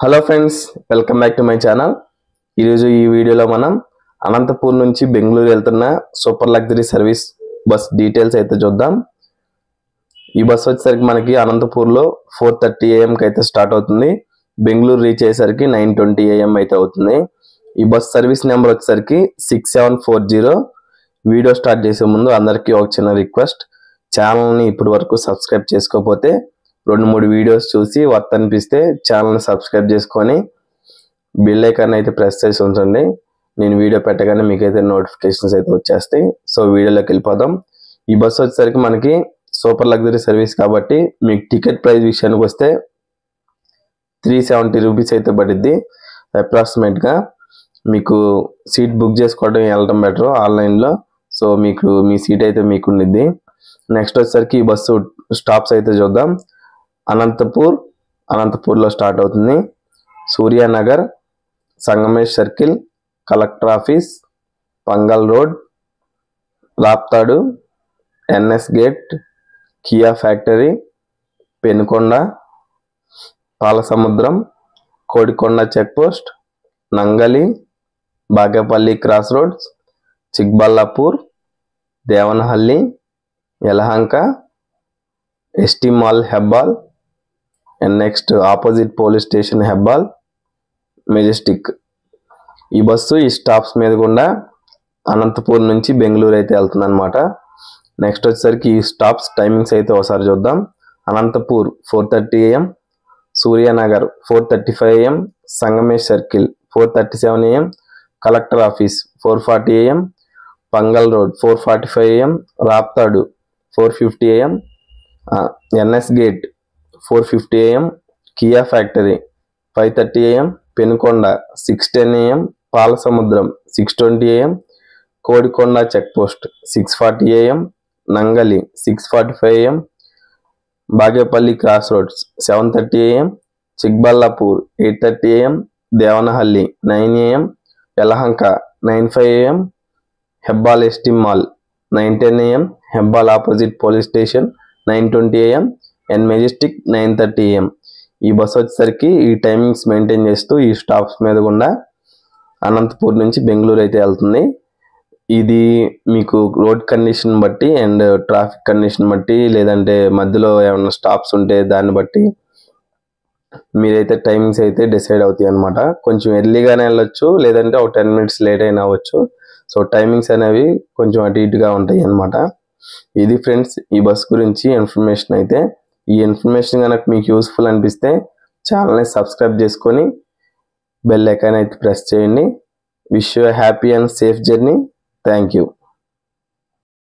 Hello friends, welcome back to my channel. ఈరోజు ఈ వీడియోలో మనం అనంతపూర్ నుంచి బెంగళూరు వెళ్తున్న super luxury service bus details అయితే చూద్దాం. ఈ బస్ వచ్చేసరికి మనకి అనంతపూర్లో 4:30 AM అయితే స్టార్ట్ అవుతుంది. బెంగళూరు రీచ్ అయ్యేసరికి 9:20 AM అయితే అవుతుంది. ఈ బస్ సర్వీస్ నెంబర్ వచ్చేసరికి 6740. వీడియో స్టార్ట్ చేసే ముందు అందరికీ ఒక చిన్న రిక్వెస్ట్, ఛానల్ని ఇప్పటి వరకు సబ్స్క్రైబ్ చేసుకోకపోతే 2-3 వీడియోస్ చూసి వర్త్ అనిపిస్తే ఛానల్ని సబ్స్క్రైబ్ చేసుకొని బెల్ ఐకాన్ అయితే ప్రెస్ చేసి ఉంచండి. నేను వీడియో పెట్టగానే మీకైతే నోటిఫికేషన్స్ అయితే వచ్చేస్తాయి. సో వీడియోలోకి వెళ్ళిపోదాం. ఈ బస్సు వచ్చేసరికి మనకి సూపర్ లగ్జరీ సర్వీస్ కాబట్టి మీకు టికెట్ ప్రైస్ విషయానికి వస్తే 370 రూపీస్ అయితే పడుద్ది. అప్రాక్సిమేట్గా మీకు సీట్ బుక్ చేసుకోవడం వెళ్ళడం బెటర్ ఆన్లైన్లో. సో మీకు మీ సీట్ అయితే మీకు ఉండిద్ది. నెక్స్ట్ వచ్చేసరికి ఈ బస్సు స్టాప్స్ అయితే చూద్దాం. అనంతపూర్లో స్టార్ట్ అవుతుంది. Suryanagar, Sangamesh circle, collector office, Pangal road, Raptadu, NS gate, Kia factory, Penukonda, Palasamudram, Kodikonda check post, Nangali, Bagepalli cross roads, Chikballapur, Devanahalli, Yelahanka, ST mall Hebbal, and next opposite police station Hebbal, Majestic. ఈ బస్సు ఈ స్టాప్స్ మీద గుండా అనంతపూర్ నుంచి బెంగళూరు అయితే వెళ్తుంది అనమాట. నెక్స్ట్ వచ్చేసరికి ఈ స్టాప్స్ టైమింగ్స్ అయితే ఒకసారి చూద్దాం. Anantapur 4:30 AM, Suryanagar 4:35 AM, Sangamesh circle 4:37 AM, collector office 4:40 AM, Pangal road 4:45 AM, Raptadu 4:50 AM, NS gate 4:50 AM, Kia factory 5:30 AM, Penukonda 6:10 AM, Palasamudram 6:20 AM, Kodikonda check post 6:40 AM, Nangali 6:45 AM, Bagepalli cross roads 7:30 AM, Chikballapur 8:30 AM, Devanahalli 9 AM, Yelahanka 9:05 AM, Hebbal ST mall 9:10 AM, Hebbal opposite police station 9:20 AM, and Majestic 9:30 AM. ఈ bus వచ్చేసరికి ఈ timings maintain చేస్తూ ఈ stops మీద గుండా అనంతపూర్ నుంచి బెంగళూరు అయితే వెళ్తుంది. ఇది మీకు రోడ్ కండిషన్ బట్టి అండ్ ట్రాఫిక్ కండిషన్ బట్టి, లేదంటే మధ్యలో ఏమైనా స్టాప్స్ ఉంటే దాన్ని బట్టి మీరైతే టైమింగ్స్ అయితే డిసైడ్ అవుతాయి అనమాట. కొంచెం ఎర్లీగానే వెళ్ళొచ్చు, లేదంటే ఒక 10 minutes లేట్ అయినా అవ్వచ్చు. సో టైమింగ్స్ అనేవి కొంచెం అటు ఇటుగా ఉంటాయి అనమాట. ఇది ఫ్రెండ్స్ ఈ బస్ గురించి ఇన్ఫర్మేషన్ అయితే. ఈ ఇన్ఫర్మేషన్ కనుక మీకు యూస్ఫుల్ అనిపిస్తే ఛానల్ని సబ్స్క్రైబ్ చేసుకొని బెల్ ఐకాన్ అయితే ప్రెస్ చేయండి. Wish you happy and safe journey. Thank you.